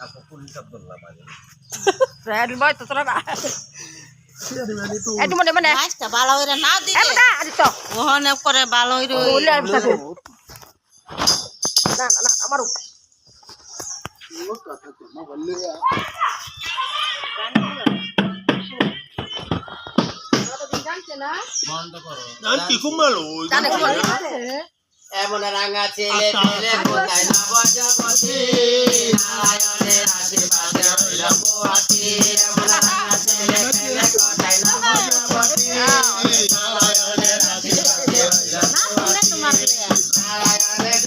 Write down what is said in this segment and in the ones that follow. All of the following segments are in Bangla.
aku pulis Abdullah mari. Saya di bawah terserah nak. Di mana? Mas, balo ira na di. Mana? Ada tu. Ohone করে balo ira. Boleh bisa tu. Nah, amaru. Nanti kumalu. Jangan kumalu. এমন রাঙা ছেলে পেলে কোথায় না বজবতি নারায়ণের আশীর্বাদে হইল পোয়াতি এমন রাঙা ছেলে পেলে কোথায় না বজবতি নারায়ণের আশীর্বাদে হইল পোয়াতি নারায়ণের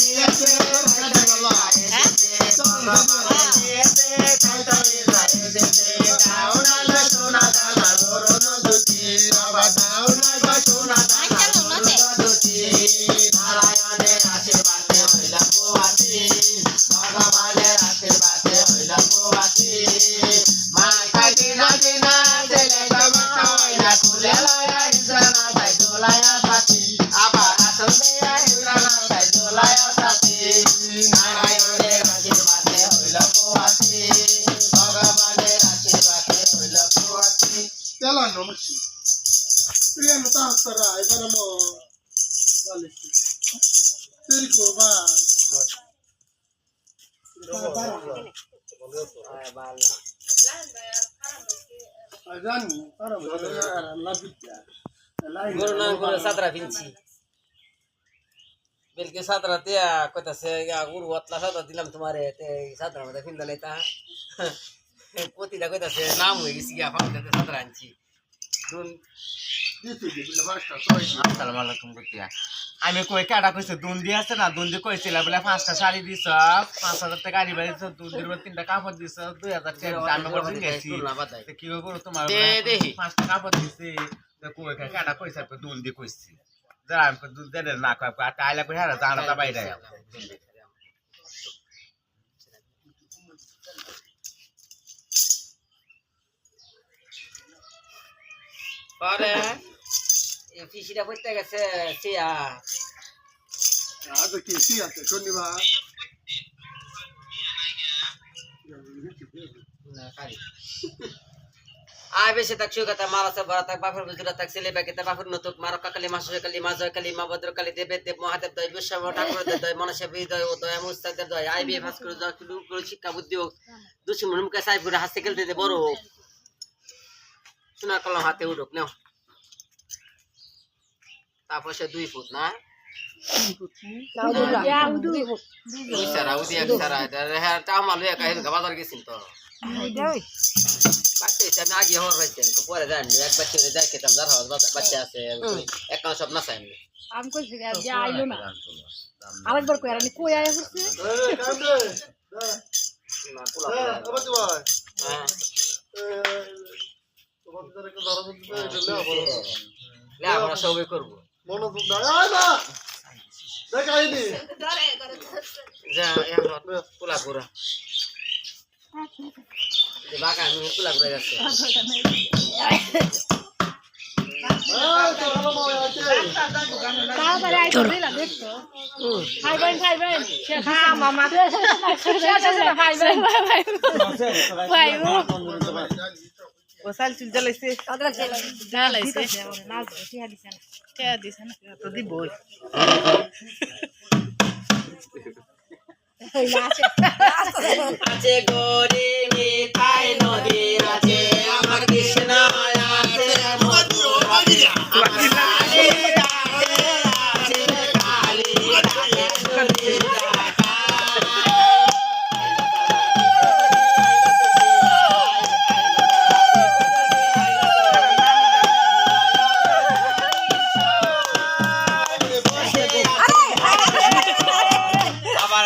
দিয়েছে নারায়ণের আশীর্বাদে হইল পোয়াতি ভগবানের আশীর্বাদে হইল পোয়াতি মাইকা দিনা দিনা ছেলে টমাটা হইলা খুলে লয়া ইন্দ্রানা তাই দোলায়া সাথী আবার আসল দেয়া ইন্দ্রানা তাই দোলায়া সাথী নারায়ণের আশীর্বাদে হইল পোয়াতি ভগবানের আশীর্বাদে হইল পোয়াতি চলো নমস্তি প্রিয় মতা হতরা এবারে মো বলিছি তেরি কোবা আজানি তারা লাবিটা গরু না গরু সাতরা ফিনছি বেলকে সাতরা তে কইতাছে গরু ওতলা সাতরা দিলাম তোমারে তে সাতরা মধ্যে ফিন দলে তা পতিটা কইতাছে নাম হই গেছি গা ফামতে সাতরা আনছি দুন দিতে দিলে বাসটা সবাই আসসালামু আলাইকুম গতিয়া আমি কই কাটা কইছে দুন্দি আছে না দুন্দি কইছিল বলে 5টা শাড়ি দিছ 5000 টাকা গাড়ি বাড়ি দিছ দুন্দির মধ্যে 3টা কাপড় দিছ 2000 টাকা আমি করে গেছি তে কি করব তোমার 5টা কাপড় দিছি তো কই কাটা কইছে দুন্দি কইছি যারা আমি দুধ দেন না কই আইলা কই হারা জানাটা বাইরে পরে এই ফিশিটা কইতে গেছে সিয়া আজ কি কি আছে শনিবার না খালি আই বেশি তাক সুগাতা মারাসে ভরাতাক বাফর গুজরা তাক ছেলে বাকিতে বাফর নতুক মারক কালি মাসে কালি মাজয় কালি মা ভদ্র কালি দেবে দেব মহাদেব দয় বিশ্বম ঠাকুর দয় মনসে বিদয় উদয় মুস্তাকদের দয় আই বিএ পাস করে যাও করে শিক্ষা বুদ্ধি হোক দুশ্মন মুখে সাইফুরে হাসতে খেলতে দে বড় হোক সোনার কলম হাতে উঠুক নাও তারপর সে 2 ফুট না দুই সারা উদি এক সারা হ্যাঁ তা আমার লইয়া কাহিল বাজার গেছিন তো বাচ্চা আমি আগে হওয়ার পাইছেন তো পরে জানি এক বাচ্চা যাই খেতাম যার হাওয়া বাচ্চা আছে একটা সব না চাই আমি কইছি যে আইলো না আরেকবার কই আর আমি কই আয়া হচ্ছে কান্দে না পোলা আবার তো ভাই হ্যাঁ তোমার ভিতরে একটা ধরন দিতে লে আবার লে আমরা সবই করব মনে তো না আয় না দেখাইনি যা এখন পোলা পুরা যে বাকা আমি পোলা পুরা যাচ্ছে তাড়াতাড়ি আইতো দিলা দেখতো খাইবেন হ্যাঁ মামা খাইবেন ওসাল চুল জ্বালাইছে জ্বালাইছে নাচ টিয়া দিছে না তো দিবই আছে গরি মিঠাই নদী আছে আমার কৃষ্ণ আছে আবার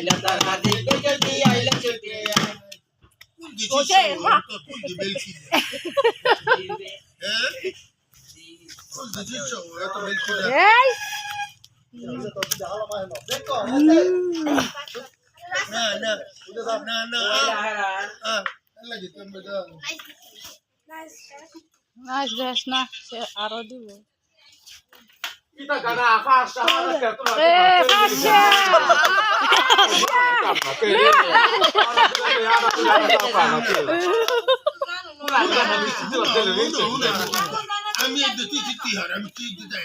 আইলা তারা দেখবে যদি আইলা ছুটি ওছে মা এই নাইস ড্রেস না সে আরো দিব Kita gana fast এ পাশে আমি দেখি চিঠি হার আমি কি দিতে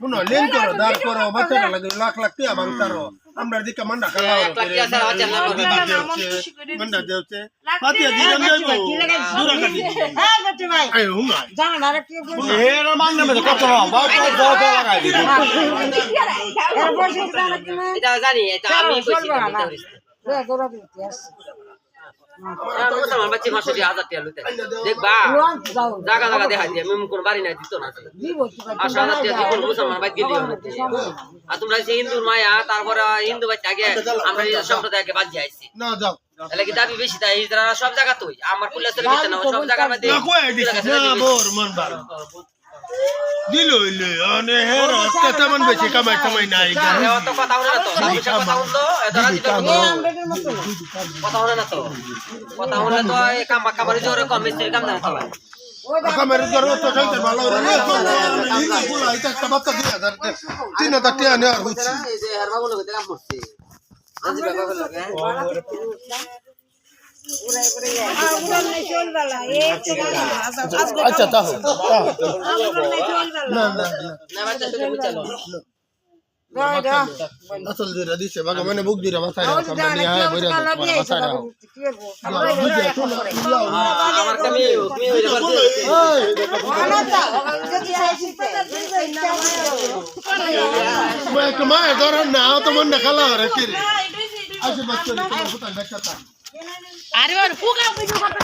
মুনো লেন করো দাঁড় করো বাচ্চারা লাগে লাখ লাখ টাকা বাংতারো আমরা দিকে মান্ডা খাওয়া মান্ডা দেওছে পাতিয়া দিলাম যাইবো দূরা কাটি হ্যাঁ বেটি ভাই আই হুনা জান আরে কি বল এর মাংনা মে কত বাবা বাবা লাগাই দিবি এর বসে জান কি না এটা জানি এটা আমি কইছি রে গোরা দিতে আস আমার বাচ্চা মাসে 1000 টাকা লইতে দেখবা লোন যাও জায়গা জায়গা দেখা দিয়ে আমি কোন বাড়ি নাই দিত না দিব কি ভাই 8000 টাকা দিব মুসলমান বাদ গেলি আর তোমরা যে হিন্দু মায়া তারপর হিন্দু বাচ্চা আগে আমরা এই সম্প্রদায়কে বাদ যাইছি না যাও তাহলে কি দাবি বেশি তাই হিজরা সব জায়গা তুই আমার পুলিশের ভিতরে না সব জায়গার মধ্যে না কই দিছ না মোর মন বার দিলো ইলে আনে হের কত মন বেশি কামাই নাই তো কথা হলো না তো কথা হলো এদারা দিতে কথা হলো না তো কথা হলো তো এই কামারি জোরে কম মিস্ত্রি কাম না চলা আমার ঘর তো চাইতে ভালো রে না পুলা এটা একটা বাচ্চা 3000 টাকা নেওয়ার হইছে এই যে হেরবা বলে কইতে কাম করছে আজি বাবা বলে আচ্ছা তাও না না না বাচ্চা শুনে বুঝালো আসল দিরা দিছে বাগা মানে বুক দিরা মাথায় কোম্পানি আয় বইরা মাথায় দাও আমার কামি তুমি হইরে বলতে मैं कमाए दौर ना तो मन न खाला रे तेरे आज बच्चों ने तो पता नहीं क्या আরে ওর ফুকা